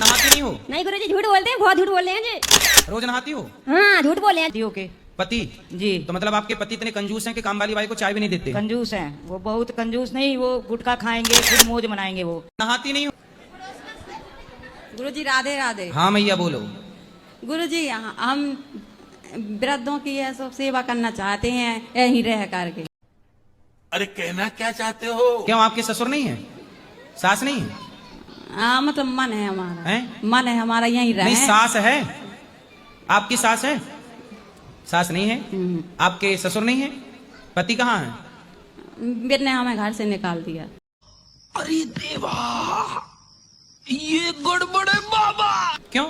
नहाती नहीं हो? नहीं गुरु जी, झूठ बोलते हैं, बहुत झूठ बोल रहे हैं जी। रोज नहाती हो? हाँ, झूठ बोल रहे हैं। पतियों के पति? जी तो मतलब आपके पति इतने कंजूस हैं कि काम वाली बाई को चाय भी नहीं देते? कंजूस हैं वो, बहुत कंजूस नहीं, वो गुटखा खाएंगे, खुद मौज मनाएंगे वो। नहाती नहीं हो? गुरु जी राधे राधे। हाँ मैया बोलो। गुरु जी हम वृद्धों की यह सब सेवा करना चाहते हैं यहीं रह करके। अरे कहना क्या चाहते हो? क्यों आपके ससुर नहीं है, सास नहीं है? हाँ मतलब मन है हमारा हैं? मन है हमारा यहीं रहे। नहीं सास है, आपकी सास है? सास नहीं है? आपके ससुर नहीं है? पति कहाँ है? वीर ने हमें घर से निकाल दिया। अरे देवा, ये गड़बड़ है बाबा। क्यों?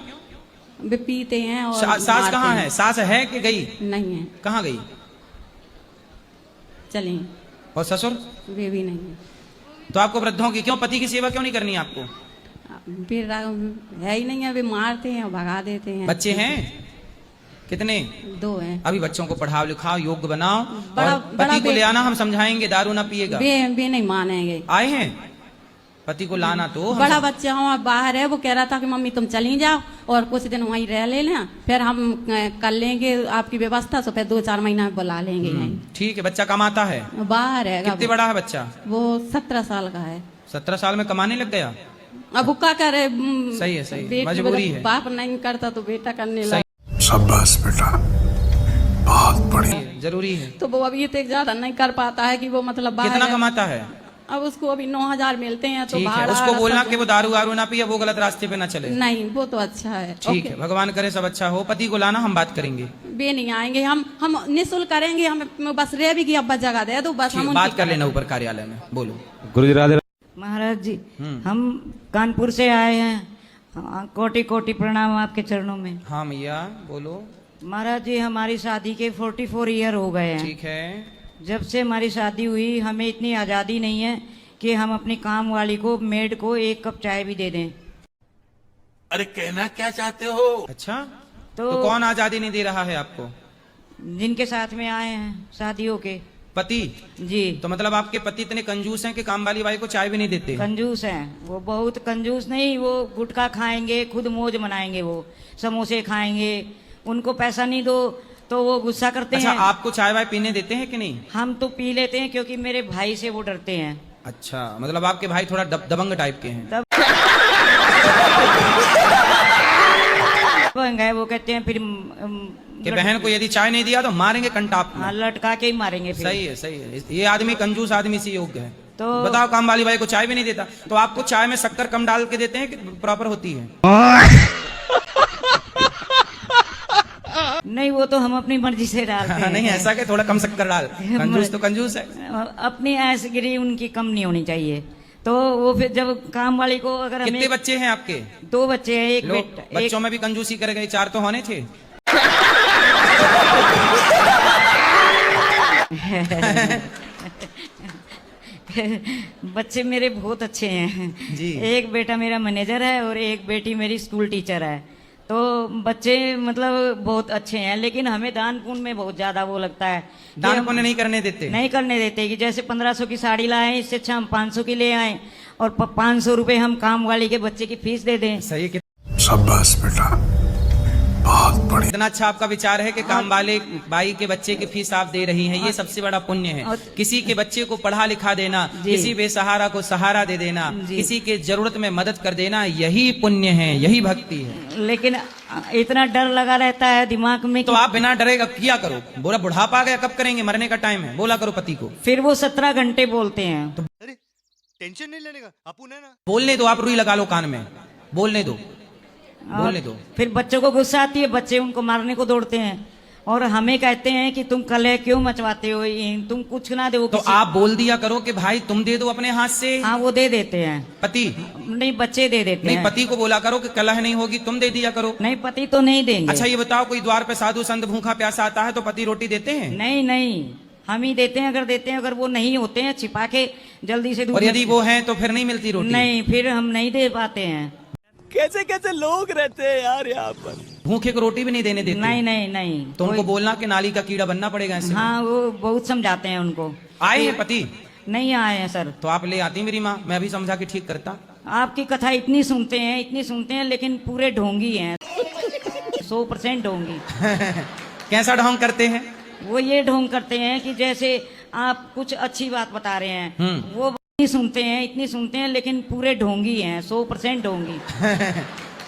वे पीते हैं और सास मारते कहाँ हैं। है? सास है कि गई? नहीं है, कहाँ गई? चलिए। और ससुर? वे भी नहीं है। तो आपको वृद्धों की क्यों, पति की सेवा क्यों नहीं करनी है आपको? वीर है ही नहीं है, वे मारते हैं भगा देते हैं। बच्चे हैं कितने? 2 हैं। अभी बच्चों को पढ़ाओ लिखाओ, योग्य बनाओ, बड़ा- और बड़ा पति को बे- ले आना, हम समझाएंगे, दारू ना पिएगा। वे नहीं मानेंगे। आए हैं पति को लाना तो हम बड़ा बच्चा हमारा बाहर है, वो कह रहा था कि मम्मी तुम चली जाओ और कुछ दिन वहीं रह लेना, फिर हम कर लेंगे आपकी व्यवस्था, तो फिर 2-4 महीना में बुला लेंगे यहीं। ठीक है। बच्चा कमाता है? बाहर है। कितने बड़ा है बच्चा? वो 17 साल का है। 17 साल में कमाने लग गया? अब वो क्या करे? सही है, सही है। बेटी मजबूरी है। बाप नहीं करता तो बेटा करने सही। लगा। शाबाश बेटा, बहुत बढ़िया। जरूरी है। तो वो अभी तक ज्यादा नहीं कर पाता है कि वो मतलब बाहर कितना है। कमाता है? अब उसको अभी 9,000 मिलते हैं तो ठीक है, भाड़ा उसको बोलना सब- कि वो दारू वारू ना पिए, वो गलत रास्ते पे ना चले। नहीं वो तो अच्छा है। ठीक ओके। है, भगवान करे सब अच्छा हो। पति को लाना, हम बात करेंगे। वे नहीं आएंगे, हम निःशुल्क करेंगे। हम बस रह भी की अब्बा जगह दे दो बस, ठीक, हम बात उनकी कर लेना ऊपर कार्यालय में। बोलो। गुरु जी राधे। महाराज जी हम कानपुर से आए हैं, कोटि कोटि प्रणाम आपके चरणों में। हाँ मैया बोलो। महाराज जी हमारी शादी के 44 ईयर हो गए हैं। ठीक है। जब से हमारी शादी हुई हमें इतनी आज़ादी नहीं है कि हम अपनी काम वाली को, मेड को 1 कप चाय भी दे दें। अरे कहना क्या चाहते हो? अच्छा, तो कौन आजादी नहीं दे रहा है आपको? जिनके साथ में आए हैं शादियों के पति? जी तो मतलब आपके पति इतने कंजूस हैं कि काम वाली बाई को चाय भी नहीं देते? कंजूस हैं वो, बहुत कंजूस नहीं, वो गुटखा खाएंगे, खुद मौज मनाएंगे, वो समोसे खाएंगे, उनको पैसा नहीं दो तो वो गुस्सा करते अच्छा, हैं। आपको चाय वाय पीने देते हैं कि नहीं? हम तो पी लेते हैं क्योंकि मेरे भाई से वो डरते हैं। अच्छा, मतलब आपके भाई थोड़ा दबंग टाइप के हैं। दबंग है वो, कहते हैं फिर कि बहन को यदि चाय नहीं दिया तो मारेंगे कंटाप में। हाँ, लटका के ही मारेंगे फिर। सही है, सही है। ये आदमी कंजूस आदमी से योग्य है। तो बताओ, काम वाली बाई को चाय भी नहीं देता, तो आपको चाय में शक्कर कम डाल के देते हैं कि प्रॉपर होती है? नहीं, वो तो हम अपनी मर्जी से डालते हैं। नहीं ऐसा कि थोड़ा कम शक्कर डाल, कंजूस तो कंजूस है। अपनी ऐसगिरी उनकी कम नहीं होनी चाहिए। तो वो फिर जब काम वाली को अगर कितने हमें बच्चे हैं आपके? 2 बच्चे हैं, एक लो, बेटा, बच्चों में भी कंजूसी कर गए, 4 तो होने थे। बच्चे मेरे बहुत अच्छे हैं जी। एक बेटा मेरा मैनेजर है और एक बेटी मेरी स्कूल टीचर है। तो बच्चे मतलब बहुत अच्छे हैं, लेकिन हमें दान पुण्य में बहुत ज्यादा वो लगता है कि दान हम पुण्य नहीं करने देते? नहीं करने देते। कि जैसे 1500 की साड़ी लाए, इससे अच्छा हम 500 की ले आए और 500 रुपए हम काम वाली के बच्चे की फीस दे दें। सही है। शाबाश बेटा, बहुत बढ़िया। इतना अच्छा आपका विचार है कि काम वाले बाई के बच्चे की फीस आप दे रही हैं, ये सबसे बड़ा पुण्य है। किसी के बच्चे को पढ़ा लिखा देना, किसी बेसहारा को सहारा दे देना, किसी के जरूरत में मदद कर देना, यही पुण्य है, यही भक्ति है। लेकिन इतना डर लगा रहता है दिमाग में तो आप बिना डरे अब किया करो। बोला बुढ़ापा आ गया, कब करेंगे, मरने का टाइम है, बोला करो पति को। फिर वो 17 घंटे बोलते हैं। तो टेंशन नहीं लेने का, अपुन है ना। बोलने दो, आप रुई लगा लो कान में, बोलने दो, बोलने दो। फिर बच्चों को गुस्सा आती है, बच्चे उनको मारने को दौड़ते हैं और हमें कहते हैं कि तुम कलह क्यों मचवाते हो, तुम कुछ ना दो। तो आप बोल दिया करो कि भाई तुम दे दो अपने हाथ से। हाँ, वो दे देते हैं। पति नहीं, बच्चे दे देते नहीं, हैं। पति को बोला करो कि कलह नहीं होगी, तुम दे दिया करो। नहीं, पति तो नहीं देंगे। अच्छा ये बताओ, कोई द्वार पे साधु संत भूखा प्यासा आता है तो पति रोटी देते हैं? नहीं नहीं, हम ही देते हैं। अगर देते हैं, अगर वो नहीं होते हैं छिपा के जल्दी से दूध। और यदि वो हैं तो फिर नहीं मिलती रोटी? नहीं, फिर हम नहीं दे पाते हैं। कैसे कैसे लोग रहते हैं यार यहाँ पर। भूखे को रोटी भी नहीं देने देते? नहीं नहीं नहीं। तो उनको बोलना कि नाली का कीड़ा बनना पड़ेगा ऐसे। हाँ, वो बहुत समझाते हैं उनको। आए हैं पति? नहीं आए हैं सर। तो आप ले आती मेरी माँ, मैं अभी समझा के ठीक करता। आपकी कथा इतनी सुनते हैं लेकिन पूरे ढोंगी हैं 100% ढोंगी। कैसा ढोंग करते हैं? वो ये ढोंग करते हैं कि जैसे आप कुछ अच्छी बात बता रहे हैं, वो इतनी सुनते हैं लेकिन पूरे ढोंगी हैं 100% ढोंगी।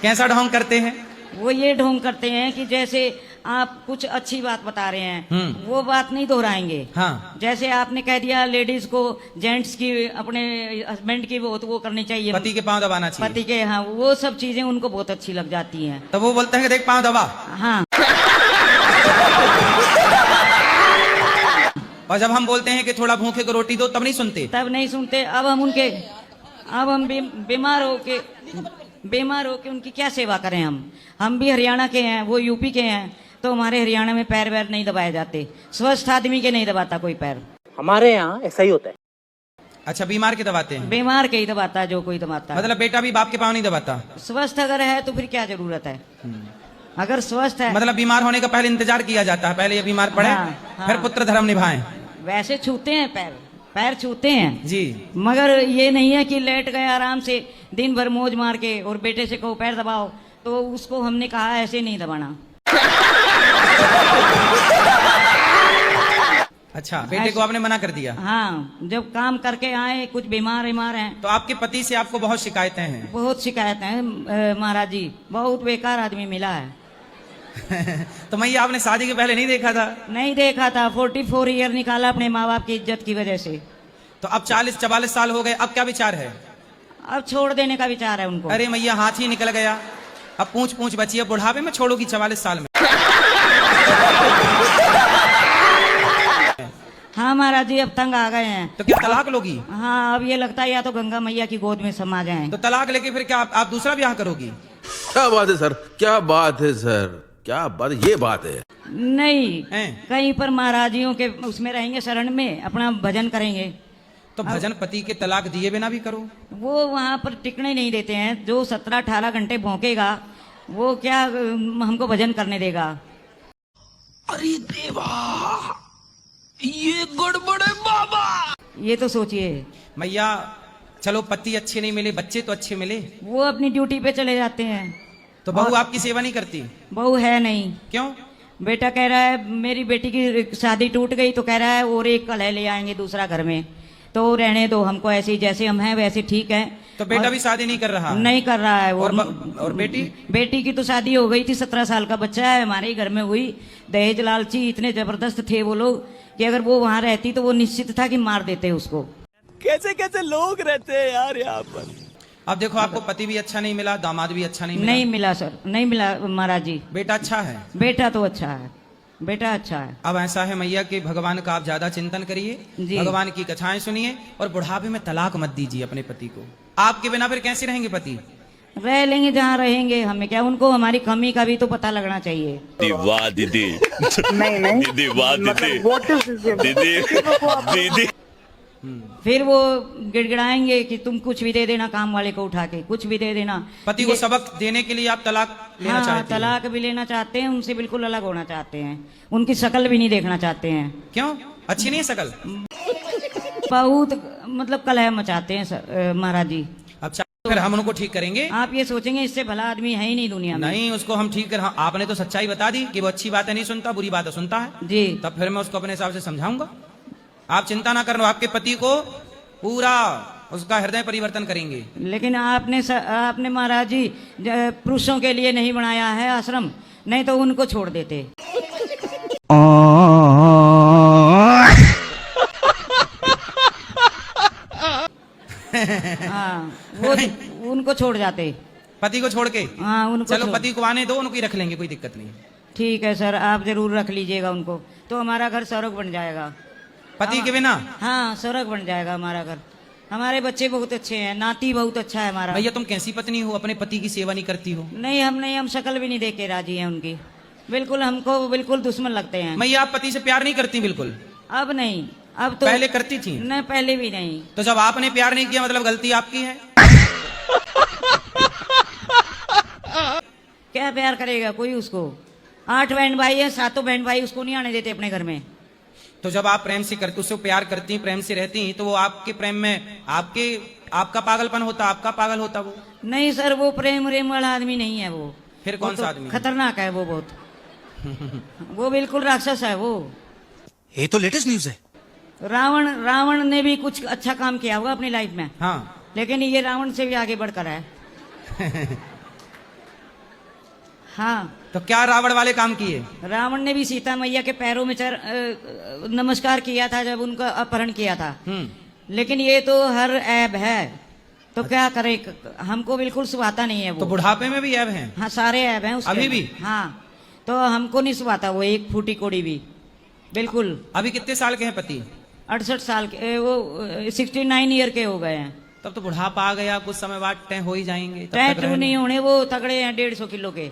कैसा ढोंग करते हैं? वो ये ढोंग करते हैं कि जैसे आप कुछ अच्छी बात बता रहे हैं, वो बात नहीं दोहराएंगे। हाँ। जैसे आपने कह दिया लेडीज को जेंट्स की अपने हस्बैंड की वो करनी चाहिए, पति के पांव दबाना चाहिए। पति के, हाँ, वो सब चीजें उनको बहुत अच्छी लग जाती हैं। तो वो बोलते हैं कि देख पांव दबा। हाँ। और जब हम बोलते हैं कि थोड़ा भूखे को रोटी दो तब नहीं सुनते। तब नहीं सुनते। अब हम बीमार होके उनकी क्या सेवा करें? हम भी हरियाणा के हैं, वो यूपी के हैं, तो हमारे हरियाणा में पैर वैर नहीं दबाए जाते। स्वस्थ आदमी के नहीं दबाता कोई पैर। हमारे यहाँ ऐसा ही होता है। अच्छा, बीमार के दबाते हैं? बीमार के ही दबाता जो कोई दबाता है। मतलब बेटा भी बाप के पांव नहीं दबाता? स्वस्थ अगर है तो फिर क्या जरूरत है? अगर स्वस्थ है, मतलब बीमार होने का पहले इंतजार किया जाता है, पहले ये बीमार पड़े, हाँ। फिर पुत्र धर्म निभाएं। वैसे छूते हैं पैर छूते हैं जी। मगर ये नहीं है कि लेट गए आराम से दिन भर मौज मार के और बेटे से कहो पैर दबाओ, तो उसको हमने कहा ऐसे नहीं दबाना। अच्छा, बेटे को आपने मना कर दिया? हाँ, जब काम करके आए, कुछ बीमार हैं। तो आपके पति से आपको बहुत शिकायतें हैं? बहुत शिकायत है महाराज जी, बहुत बेकार आदमी मिला है। तो मैं ये आपने शादी के पहले नहीं देखा था? नहीं देखा था, 44 ईयर निकाला अपने माँ बाप की इज्जत की वजह से। तो अब 40-44 साल हो गए, अब क्या विचार है? अब छोड़ देने का विचार है उनको। अरे मैया, हाथ ही निकल गया, अब पूछ बची है, बुढ़ापे में छोड़ोगी 44 साल में? हाँ महाराज जी, अब तंग आ गए हैं। तो क्या तलाक लोगी? हाँ, अब ये लगता है या तो गंगा मैया की गोद में समा जाएं। तो तलाक लेके फिर क्या आप दूसरा ब्याह करोगी? क्या बात है सर, क्या बात है सर, क्या बात, ये बात है। नहीं, हैं? कहीं पर महाराजियों के उसमें रहेंगे, शरण में अपना भजन करेंगे। तो भजन पति के तलाक दिए बिना भी करो। वो वहाँ पर टिकने नहीं देते हैं। जो 17-18 घंटे भौंकेगा वो क्या हमको भजन करने देगा? अरे देवा, ये गड़बड़ है बाबा। ये तो सोचिए। मैया, चलो पति अच्छे नहीं मिले, बच्चे तो अच्छे मिले। वो अपनी ड्यूटी पे चले जाते हैं। तो बहू आपकी सेवा नहीं करती? बहू है नहीं। क्यों? बेटा कह रहा है, मेरी बेटी की शादी टूट गई तो कह रहा है और एक कलह ले आएंगे दूसरा घर में, तो रहने दो हमको, ऐसे ही जैसे हम हैं वैसे ठीक है। तो बेटा भी शादी नहीं कर रहा? नहीं कर रहा है वो। और बेटी की तो शादी हो गई थी, 17 साल का बच्चा है, हमारे ही घर में हुई। दहेज लालची इतने जबरदस्त थे वो लोग कि अगर वो वहां रहती तो वो निश्चित था कि मार देते उसको। कैसे कैसे लोग रहते हैं यार यहाँ पर। अब देखो, आपको पति भी अच्छा नहीं मिला, दामाद भी अच्छा नहीं मिला। नहीं मिला सर, नहीं मिला महाराज जी। बेटा अच्छा है? बेटा तो अच्छा है, बेटा अच्छा है। अब ऐसा है मैया कि भगवान का आप ज्यादा चिंतन करिए, भगवान की कथाएं सुनिए, और बुढ़ापे में तलाक मत दीजिए अपने पति को। आपके बिना फिर कैसे रहेंगे पति? रह लेंगे जहाँ रहेंगे, हमें क्या, उनको हमारी कमी का भी तो पता लगना चाहिए। वाह दीदी, नहीं दीदी वाह दीदी, दीदी। फिर वो गिड़गिड़ाएंगे कि तुम कुछ भी दे देना, काम वाले को उठा के कुछ भी दे देना। पति को सबक देने के लिए आप तलाक लेना हाँ, चाहते हैं? तलाक भी लेना चाहते हैं, उनसे बिल्कुल अलग होना चाहते हैं, उनकी शक्ल भी नहीं देखना चाहते हैं। क्यों? अच्छी नहीं है शक्ल? बहुत मतलब कलह मचाते हैं महाराज जी। अच्छा, फिर हम उनको ठीक करेंगे। आप ये सोचेंगे इससे भला आदमी है ही नहीं दुनिया में। नहीं, उसको हम ठीक कर, आपने तो सच्चाई बता दी कि वो अच्छी बातें नहीं सुनता, बुरी बातें सुनता है जी। तब फिर मैं उसको अपने हिसाब से समझाऊंगा। आप चिंता ना करना, आपके पति को पूरा उसका हृदय परिवर्तन करेंगे। लेकिन आपने महाराज जी पुरुषों के लिए नहीं बनाया है आश्रम, नहीं तो उनको छोड़ देते। हाँ, वो उनको छोड़ जाते, पति को छोड़ के। हाँ, उनको चलो पति को आने दो, उनको ही रख लेंगे, कोई दिक्कत नहीं। ठीक है सर, आप जरूर रख लीजिएगा उनको, तो हमारा घर स्वर्ग बन जाएगा। पति के बिना? हाँ, स्वर्ग बन जाएगा हमारा घर। हमारे बच्चे बहुत अच्छे हैं, नाती बहुत अच्छा है हमारा। भैया, तुम कैसी पत्नी हो, अपने पति की सेवा नहीं करती हो? नहीं, हम शक्ल भी नहीं देख के राजी हैं उनकी, बिल्कुल हमको बिल्कुल दुश्मन लगते हैं। भैया, आप पति से प्यार नहीं करती? बिल्कुल अब नहीं, अब तो पहले करती थी? नहीं, पहले भी नहीं। तो जब आपने प्यार नहीं किया मतलब गलती आपकी है? क्या प्यार करेगा कोई उसको? 8 बहन भाई है, 7 बहन भाई उसको नहीं आने देते अपने घर में। तो जब आप प्रेम से करती, उससे प्यार करती, प्रेम से रहती, तो वो आपके प्रेम में, आपके आपका पागलपन होता, आपका पागल होता वो। नहीं सर, वो प्रेम रेम वाला आदमी नहीं है वो। फिर वो कौन तो सा आदमी है? खतरनाक है वो बहुत। वो बिल्कुल राक्षस है वो। ये तो लेटेस्ट न्यूज है। रावण ने भी कुछ अच्छा काम किया होगा अपनी लाइफ में, हाँ। लेकिन ये रावण से भी आगे बढ़कर है। हाँ, तो क्या रावण वाले काम किए? रावण ने भी सीता मैया के पैरों में नमस्कार किया था जब उनका अपहरण किया था। लेकिन ये तो हर ऐब है, तो क्या करे, हमको बिल्कुल सुहाता नहीं है वो। तो बुढ़ापे में भी ऐब हैं? हाँ, सारे ऐब हैं उसके अभी भी? हाँ, तो हमको नहीं सुहाता वो, एक फूटी कोड़ी भी बिल्कुल। अभी कितने साल के हैं पति? 68 साल के, वो 69 ईयर के हो गए हैं। तब तो बुढ़ापा आ गया, कुछ समय बाद तय हो ही जाएंगे। तब तक टैटू रहने। नहीं होने, वो तगड़े हैं 150 किलो के।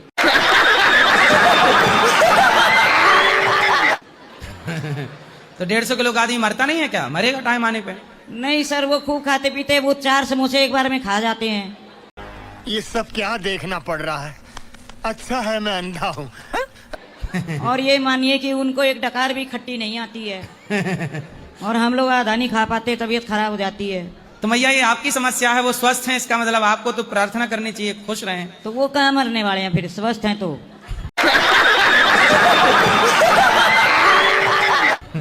तो 150 किलो का आदमी मरता नहीं है क्या? मरेगा टाइम आने पे। नहीं सर, वो खूब खाते पीते, वो 4 समोसे एक बार में खा जाते हैं। ये सब क्या देखना पड़ रहा है? अच्छा है मैं अंधा हूँ। और ये मानिए कि उनको एक डकार भी खट्टी नहीं आती है। और हम लोग आधा नहीं खा पाते, तबीयत खराब हो जाती है। तो मैया ये आपकी समस्या है, वो स्वस्थ हैं, इसका मतलब आपको तो प्रार्थना करनी चाहिए, खुश रहें। तो वो कहाँ मरने वाले हैं फिर, स्वस्थ हैं तो।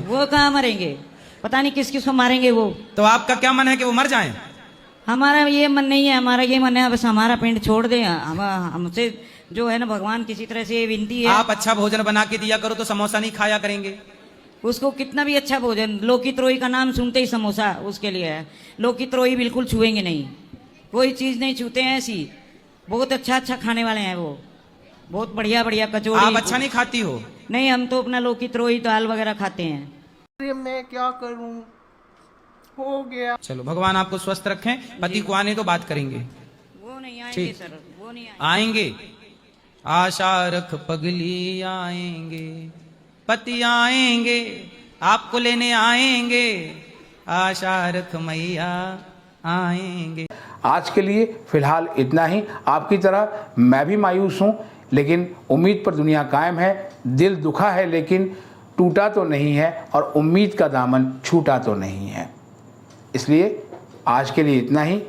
वो कहाँ मरेंगे, पता नहीं किस किस को मारेंगे वो। तो आपका क्या मन है कि वो मर जाएं? हमारा ये मन नहीं है, हमारा ये मन है बस हमारा पिंड छोड़ दें। हमसे जो है ना, भगवान किसी तरह से ये विनती है। आप अच्छा भोजन बना के दिया करो तो समोसा नहीं खाया करेंगे। उसको कितना भी अच्छा भोजन, लौकी त्रोई का नाम सुनते ही समोसा उसके लिए है। लौकी त्रोई बिल्कुल छुएंगे नहीं, कोई चीज नहीं छूते हैं ऐसी। बहुत अच्छा अच्छा खाने वाले हैं वो, बहुत बढ़िया बढ़िया कचौड़ी। आप अच्छा नहीं खाती हो? नहीं, हम तो अपना लौकी त्रोई दाल वगैरह खाते हैं। मैं क्या करूं, हो गया। चलो, भगवान आपको स्वस्थ रखें। पति को आने तो बात करेंगे। वो नहीं आएंगे ठीक। सर, वो नहीं आएंगे। आशा रख पगली आएंगे, पति आएंगे, आपको लेने आएंगे। आशा रख मैया आएंगे। आज के लिए फिलहाल इतना ही। आपकी तरह मैं भी मायूस हूँ, लेकिन उम्मीद पर दुनिया कायम है। दिल दुखा है लेकिन टूटा तो नहीं है, और उम्मीद का दामन छूटा तो नहीं है। इसलिए आज के लिए इतना ही।